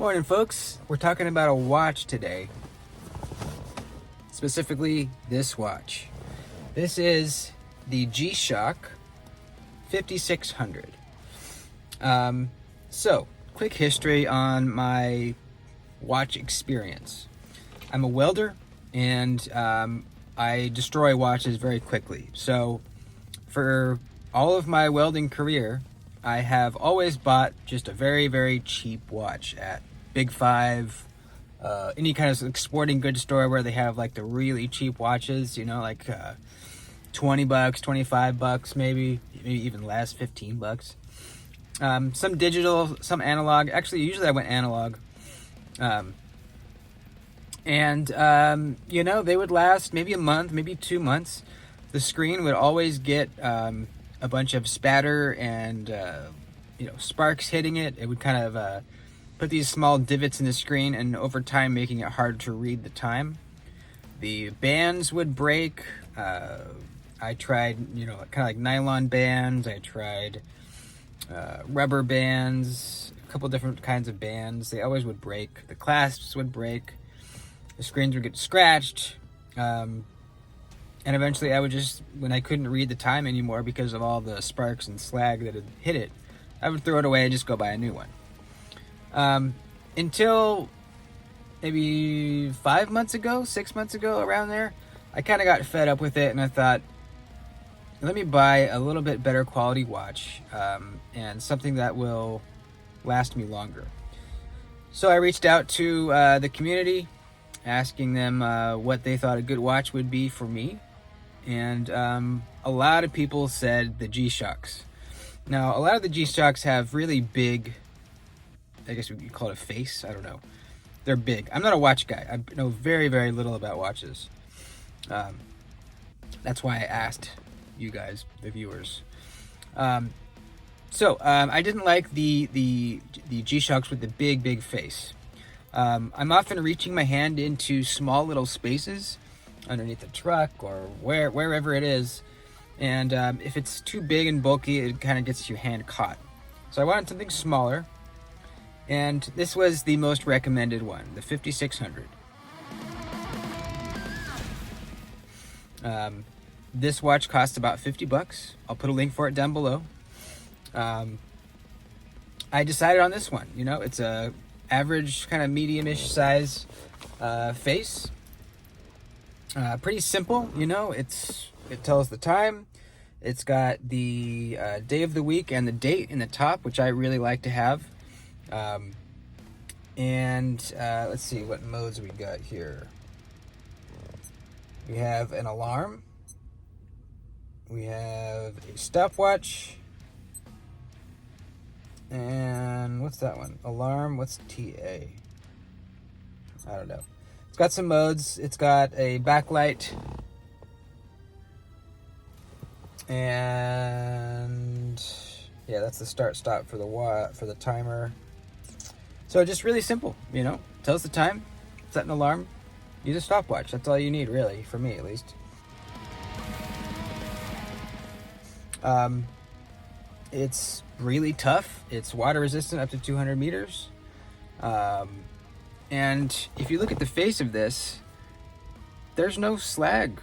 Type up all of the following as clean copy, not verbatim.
Morning, folks. We're talking about a watch today. Specifically, this watch. This is the G-Shock 5600. So, quick history on my watch experience. I'm a welder, and I destroy watches very quickly. So, for all of my welding career, I have always bought just a very, very cheap watch at Big Five, any kind of sporting goods store where they have like the really cheap watches, you know, like $20, $25, maybe even less, $15. Some digital, some analog. Actually, usually I went analog. You know, they would last maybe a month, maybe 2 months. The screen would always get a bunch of spatter and sparks hitting it. It would kind of put these small divots in the screen, and over time making it hard to read the time. The bands would break. I tried, kind of like nylon bands. I tried rubber bands, a couple different kinds of bands. They always would break. The clasps would break. The screens would get scratched. And eventually I would just, when I couldn't read the time anymore because of all the sparks and slag that had hit it, I would throw it away and just go buy a new one. Until maybe 6 months ago, around there, I kind of got fed up with it, and I thought, let me buy a little bit better quality watch, and something that will last me longer. So I reached out to the community, asking them what they thought a good watch would be for me. And a lot of people said the G-Shocks. Now, a lot of the G-Shocks have really big, I guess we could call it a face. I don't know. They're big. I'm not a watch guy. I know very, very little about watches. That's why I asked you guys, the viewers. So I didn't like the G-Shocks with the big, big face. I'm often reaching my hand into small little spaces underneath the truck or wherever it is, and if it's too big and bulky, it kind of gets your hand caught. So I wanted something smaller, and this was the most recommended one, the 5600. This watch costs about $50. I'll put a link for it down below. I decided on this one. It's a average kind of medium-ish size face. Pretty simple. It tells the time. It's got the day of the week and the date in the top, which I really like to have. Let's see what modes we got here. We have an alarm. We have a stopwatch. And what's that one? Alarm. What's TA? I don't know. It's got some modes. It's got a backlight. And yeah, that's the start stop for the timer. So just really simple, tells the time, set an alarm, use a stopwatch. That's all you need, really, for me at least. It's really tough. It's water resistant up to 200 meters. And if you look at the face of this, there's no slag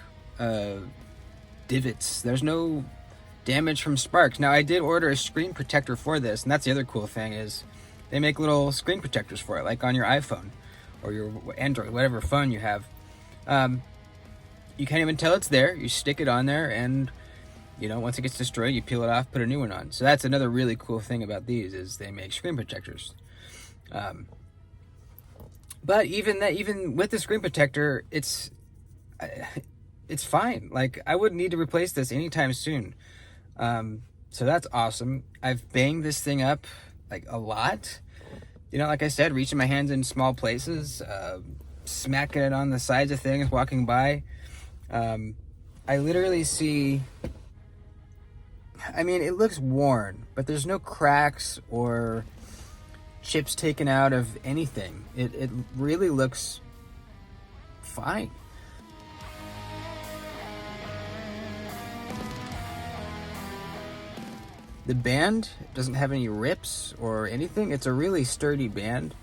divots. There's no damage from sparks. Now, I did order a screen protector for this, and that's the other cool thing is they make little screen protectors for it, like on your iPhone or your Android, whatever phone you have. You can't even tell it's there. You stick it on there, and once it gets destroyed, you peel it off, put a new one on. So that's another really cool thing about these is they make screen protectors. But even with the screen protector, it's fine. Like, I wouldn't need to replace this anytime soon. So that's awesome. I've banged this thing up like a lot. Like I said, reaching my hands in small places, smacking it on the sides of things, walking by. I literally see, it looks worn, but there's no cracks or chips taken out of anything. It really looks fine. The band doesn't have any rips or anything. It's a really sturdy band.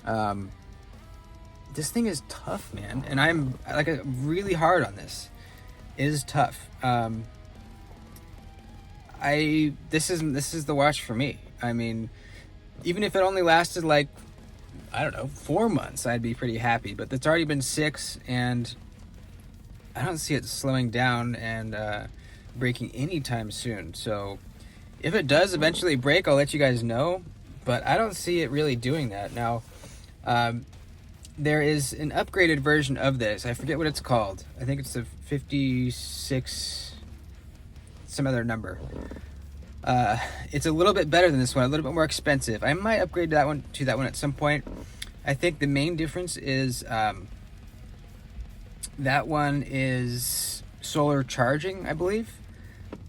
This thing is tough, man, and I'm like really hard on this. It is tough. This is the watch for me. I mean, even if it only lasted like, I don't know, 4 months, I'd be pretty happy. But it's already been 6, and I don't see it slowing down and breaking anytime soon. So if it does eventually break, I'll let you guys know. But I don't see it really doing that. Now, there is an upgraded version of this. I forget what it's called. I think it's the 56, some other number. It's a little bit better than this one, a little bit more expensive. I might upgrade that one at some point. I think the main difference is that one is solar charging, I believe.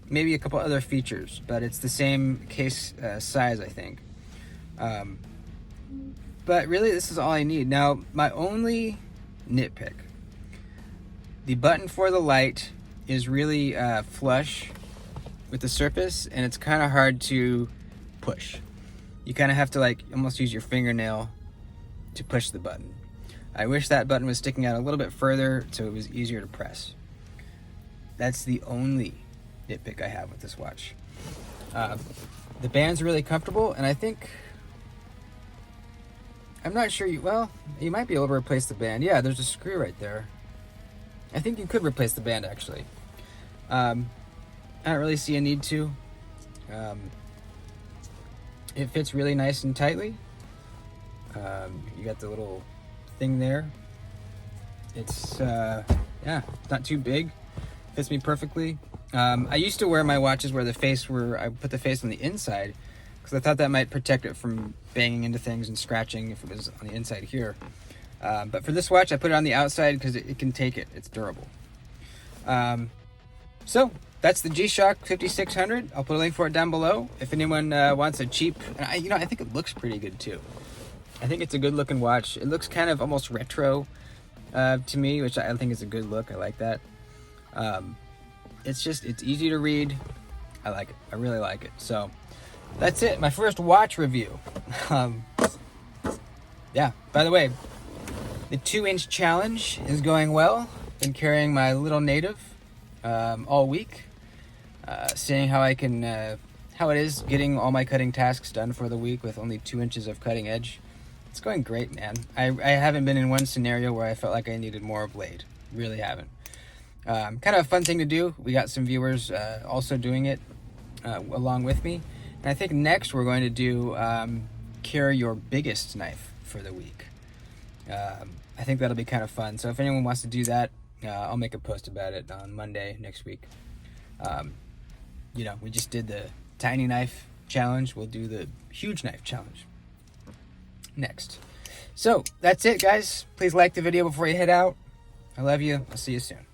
Maybe a couple other features, but it's the same case size, I think. But really, this is all I need. Now, my only nitpick. The button for the light is really flush with the surface, and it's kind of hard to push. You kind of have to like almost use your fingernail to push the button. I wish that button was sticking out a little bit further so it was easier to press. That's the only nitpick I have with this watch. The band's really comfortable, and I think, I'm not sure, you might be able to replace the band. Yeah, there's a screw right there. I think you could replace the band, actually. I don't really see a need to. It fits really nice and tightly. You got the little thing there. It's not too big. Fits me perfectly. I used to wear my watches where I put the face on the inside, because I thought that might protect it from banging into things and scratching if it was on the inside here. But for this watch, I put it on the outside because it can take it. It's durable. So that's the G-Shock 5600. I'll put a link for it down below. If anyone wants a cheap, I think it looks pretty good too. I think it's a good looking watch. It looks kind of almost retro to me, which I think is a good look. I like that. It's easy to read. I like it. I really like it. So that's it. My first watch review. Yeah, by the way, the 2-inch challenge is going well. Been carrying my little native all week. Seeing how how it is getting all my cutting tasks done for the week with only 2 inches of cutting edge. It's going great, man. I haven't been in one scenario where I felt like I needed more blade. Really haven't. Kind of a fun thing to do. We got some viewers also doing it along with me. And I think next we're going to do carry your biggest knife for the week. I think that'll be kind of fun. So if anyone wants to do that, I'll make a post about it on Monday next week. We just did the tiny knife challenge. We'll do the huge knife challenge next. So that's it, guys. Please like the video before you head out. I love you. I'll see you soon.